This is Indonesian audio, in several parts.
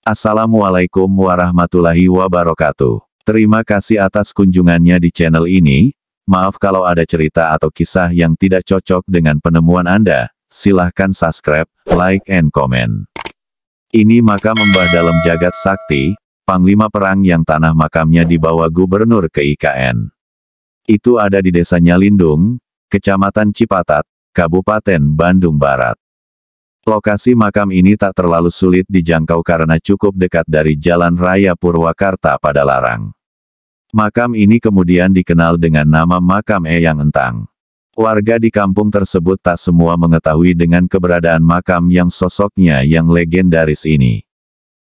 Assalamualaikum warahmatullahi wabarakatuh. Terima kasih atas kunjungannya di channel ini. Maaf kalau ada cerita atau kisah yang tidak cocok dengan penemuan Anda. Silahkan subscribe, like, and comment. Ini makam Mbah Dalem Jagat Sakti, Panglima Perang yang tanah makamnya dibawa Gubernur ke IKN. Itu ada di Desa Nyalindung, Kecamatan Cipatat, Kabupaten Bandung Barat. Lokasi makam ini tak terlalu sulit dijangkau karena cukup dekat dari Jalan Raya Purwakarta Padalarang. Makam ini kemudian dikenal dengan nama Makam Eyang Entang. Warga di kampung tersebut tak semua mengetahui dengan keberadaan makam yang sosoknya yang legendaris ini.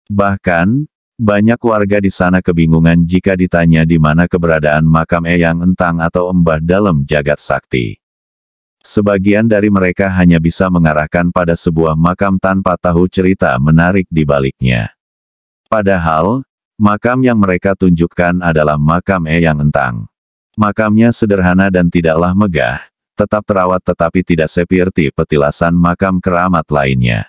Bahkan, banyak warga di sana kebingungan jika ditanya di mana keberadaan makam Eyang Entang atau Mbah Dalem Jagat Sakti. Sebagian dari mereka hanya bisa mengarahkan pada sebuah makam tanpa tahu cerita menarik di baliknya. Padahal, makam yang mereka tunjukkan adalah makam Eyang Entang. Makamnya sederhana dan tidaklah megah, tetap terawat tetapi tidak seperti petilasan makam keramat lainnya.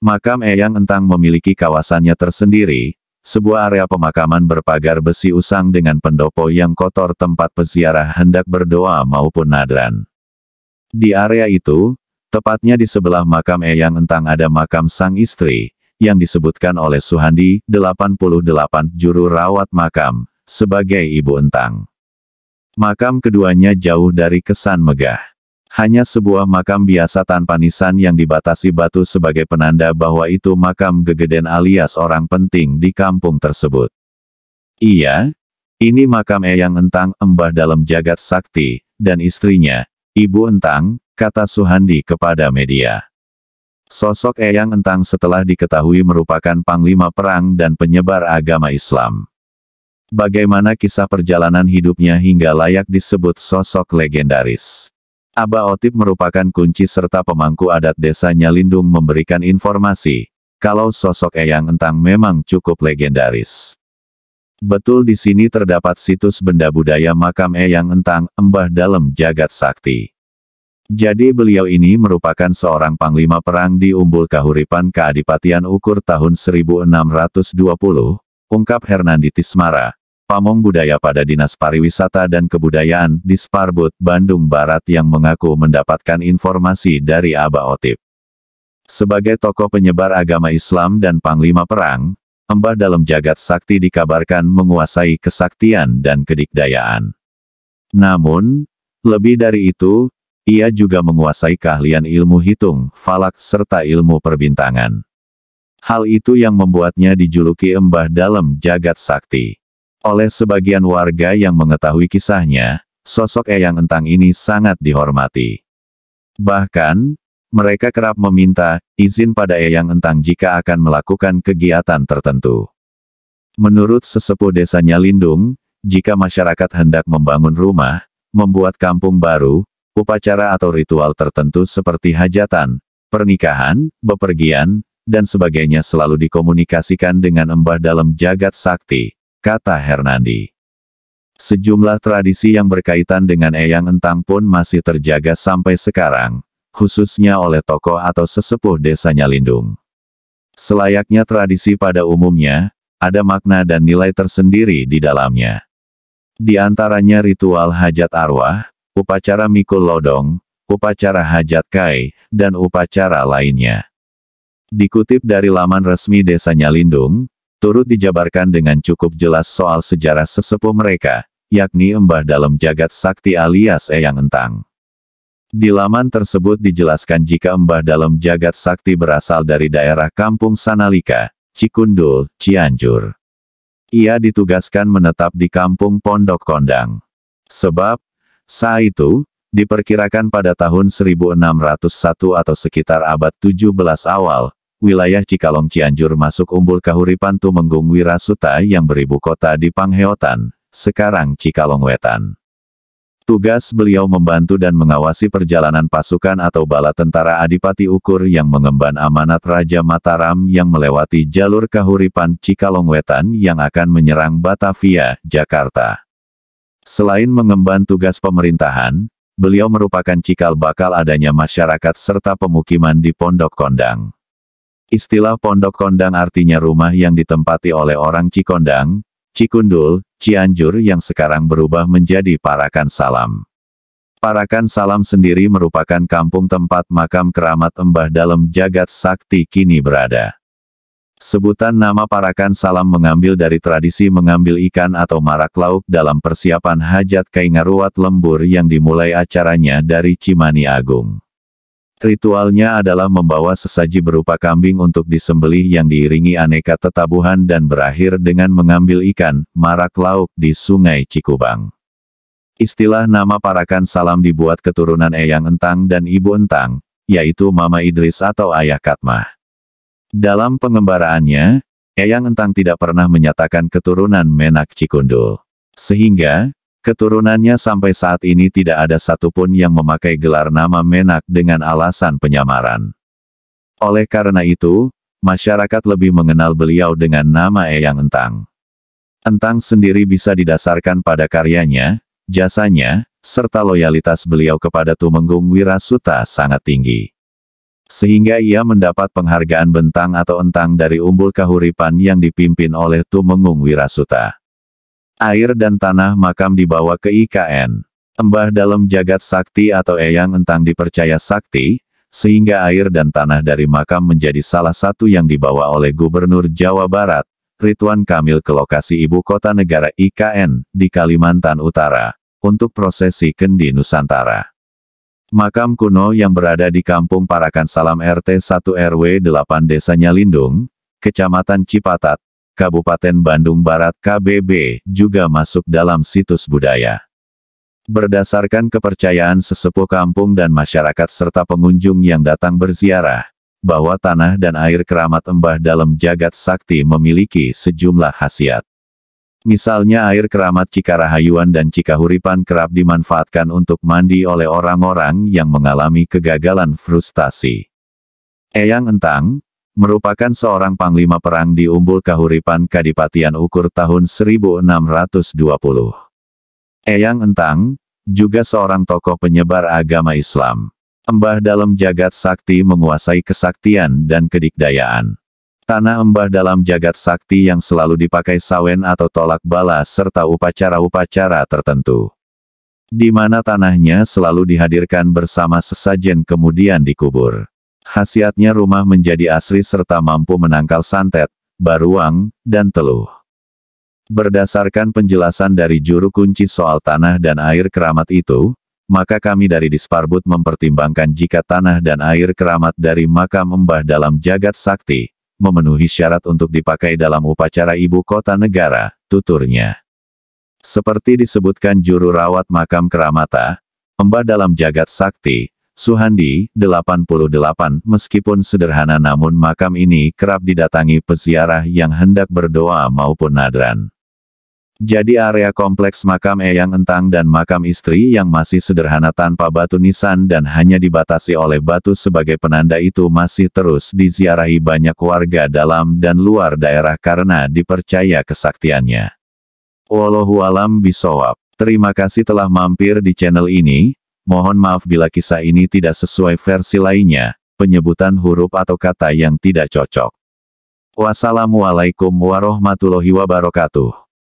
Makam Eyang Entang memiliki kawasannya tersendiri, sebuah area pemakaman berpagar besi usang dengan pendopo yang kotor tempat peziarah hendak berdoa maupun nadran. Di area itu, tepatnya di sebelah makam Eyang Entang ada makam sang istri, yang disebutkan oleh Suhandi, 88 juru rawat makam, sebagai Ibu Entang. Makam keduanya jauh dari kesan megah. Hanya sebuah makam biasa tanpa nisan yang dibatasi batu sebagai penanda bahwa itu makam Gegeden alias orang penting di kampung tersebut. Iya, ini makam Eyang Entang, Mbah Dalem Jagat Sakti, dan istrinya, Ibu Entang, kata Suhandi kepada media. Sosok Eyang Entang setelah diketahui merupakan panglima perang dan penyebar agama Islam. Bagaimana kisah perjalanan hidupnya hingga layak disebut sosok legendaris? Aba Otip merupakan kunci serta pemangku adat Desa Nyalindung memberikan informasi, kalau sosok Eyang Entang memang cukup legendaris. Betul di sini terdapat situs benda budaya makam Eyang Entang, Mbah Dalem Jagat Sakti. Jadi beliau ini merupakan seorang panglima perang di Umbul Kahuripan Keadipatian Ukur tahun 1620, ungkap Hernandi Tismara, Pamong Budaya pada Dinas Pariwisata dan Kebudayaan, Disparbud, Bandung Barat yang mengaku mendapatkan informasi dari Aba Otip. Sebagai tokoh penyebar agama Islam dan panglima perang, Mbah Dalem Jagat Sakti dikabarkan menguasai kesaktian dan kedikdayaan. Namun, lebih dari itu, ia juga menguasai keahlian ilmu hitung, falak, serta ilmu perbintangan. Hal itu yang membuatnya dijuluki Mbah Dalem Jagat Sakti. Oleh sebagian warga yang mengetahui kisahnya, sosok Eyang Entang ini sangat dihormati. Bahkan, mereka kerap meminta izin pada Eyang Entang jika akan melakukan kegiatan tertentu. Menurut sesepuh Desa Nyalindung, jika masyarakat hendak membangun rumah, membuat kampung baru, upacara atau ritual tertentu seperti hajatan, pernikahan, bepergian, dan sebagainya selalu dikomunikasikan dengan Mbah Dalem Jagat Sakti, kata Hernandi. Sejumlah tradisi yang berkaitan dengan Eyang Entang pun masih terjaga sampai sekarang, khususnya oleh tokoh atau sesepuh Desa Nyalindung. Selayaknya tradisi pada umumnya, ada makna dan nilai tersendiri di dalamnya. Di antaranya ritual hajat arwah, upacara mikul lodong, upacara hajat kai, dan upacara lainnya. Dikutip dari laman resmi Desa Nyalindung, turut dijabarkan dengan cukup jelas soal sejarah sesepuh mereka, yakni Mbah Dalem Jagat Sakti alias Eyang Entang. Di laman tersebut dijelaskan jika Mbah Dalem Jagat Sakti berasal dari daerah Kampung Sanalika, Cikundul, Cianjur. Ia ditugaskan menetap di Kampung Pondok Kondang. Sebab, saat itu, diperkirakan pada tahun 1601 atau sekitar abad 17 awal, wilayah Cikalong Cianjur masuk Umbul Kahuripan Tumenggung Wirasuta yang beribu kota di Pangheotan, sekarang Cikalong Wetan. Tugas beliau membantu dan mengawasi perjalanan pasukan atau bala tentara Adipati Ukur yang mengemban amanat Raja Mataram yang melewati jalur Kahuripan Cikalong Wetan yang akan menyerang Batavia, Jakarta. Selain mengemban tugas pemerintahan, beliau merupakan cikal bakal adanya masyarakat serta pemukiman di Pondok Kondang. Istilah Pondok Kondang artinya rumah yang ditempati oleh orang Cikondang, Cikundul, Cianjur yang sekarang berubah menjadi Parakan Salam. Parakan Salam sendiri merupakan kampung tempat makam keramat Mbah Dalem Jagat Sakti kini berada. Sebutan nama Parakan Salam mengambil dari tradisi mengambil ikan atau marak lauk dalam persiapan hajat Kaingaruat Lembur yang dimulai acaranya dari Cimani Agung. Ritualnya adalah membawa sesaji berupa kambing untuk disembelih yang diiringi aneka tetabuhan dan berakhir dengan mengambil ikan, marak lauk di Sungai Cikubang. Istilah nama Parakan Salam dibuat keturunan Eyang Entang dan Ibu Entang, yaitu Mama Idris atau Ayah Katmah. Dalam pengembaraannya, Eyang Entang tidak pernah menyatakan keturunan Menak Cikundul. Sehingga, keturunannya sampai saat ini tidak ada satupun yang memakai gelar nama Menak dengan alasan penyamaran. Oleh karena itu, masyarakat lebih mengenal beliau dengan nama Eyang Entang. Entang sendiri bisa didasarkan pada karyanya, jasanya, serta loyalitas beliau kepada Tumenggung Wirasuta sangat tinggi. Sehingga ia mendapat penghargaan Bentang atau Entang dari Umbul Kahuripan yang dipimpin oleh Tumenggung Wirasuta. Air dan tanah makam dibawa ke IKN. Mbah Dalem Jagat Sakti atau Eyang Entang dipercaya sakti, sehingga air dan tanah dari makam menjadi salah satu yang dibawa oleh Gubernur Jawa Barat, Ridwan Kamil ke lokasi ibu kota negara IKN, di Kalimantan Utara, untuk prosesi Kendi Nusantara. Makam kuno yang berada di Kampung Parakan Salam RT 1 RW 8 Desa Nyalindung, Kecamatan Cipatat, Kabupaten Bandung Barat KBB, juga masuk dalam situs budaya. Berdasarkan kepercayaan sesepuh kampung dan masyarakat serta pengunjung yang datang berziarah, bahwa tanah dan air keramat Mbah Dalem Jagat Sakti memiliki sejumlah khasiat. Misalnya air keramat Cikarahayuan dan Cikahuripan kerap dimanfaatkan untuk mandi oleh orang-orang yang mengalami kegagalan frustasi. Eyang Entang merupakan seorang panglima perang di Umbul Kahuripan Kadipatian Ukur tahun 1620. Eyang Entang juga seorang tokoh penyebar agama Islam. Mbah Dalem Jagat Sakti menguasai kesaktian dan kedikdayaan. Tanah Mbah Dalem Jagat Sakti yang selalu dipakai sawen atau tolak bala serta upacara-upacara tertentu. Di mana tanahnya selalu dihadirkan bersama sesajen kemudian dikubur. Khasiatnya rumah menjadi asri serta mampu menangkal santet, baruang, dan teluh. Berdasarkan penjelasan dari juru kunci soal tanah dan air keramat itu, maka kami dari Disparbud mempertimbangkan jika tanah dan air keramat dari makam Mbah Dalem Jagat Sakti, memenuhi syarat untuk dipakai dalam upacara ibu kota negara, tuturnya. Seperti disebutkan juru rawat makam Keramata, Mbah Dalem Jagat Sakti, Suhandi, 88, meskipun sederhana namun makam ini kerap didatangi peziarah yang hendak berdoa maupun nadran. Jadi area kompleks makam Eyang Entang dan makam istri yang masih sederhana tanpa batu nisan dan hanya dibatasi oleh batu sebagai penanda itu masih terus diziarahi banyak warga dalam dan luar daerah karena dipercaya kesaktiannya. Wallahualam bishawab. Terima kasih telah mampir di channel ini. Mohon maaf bila kisah ini tidak sesuai versi lainnya, penyebutan huruf atau kata yang tidak cocok. Wassalamualaikum warahmatullahi wabarakatuh.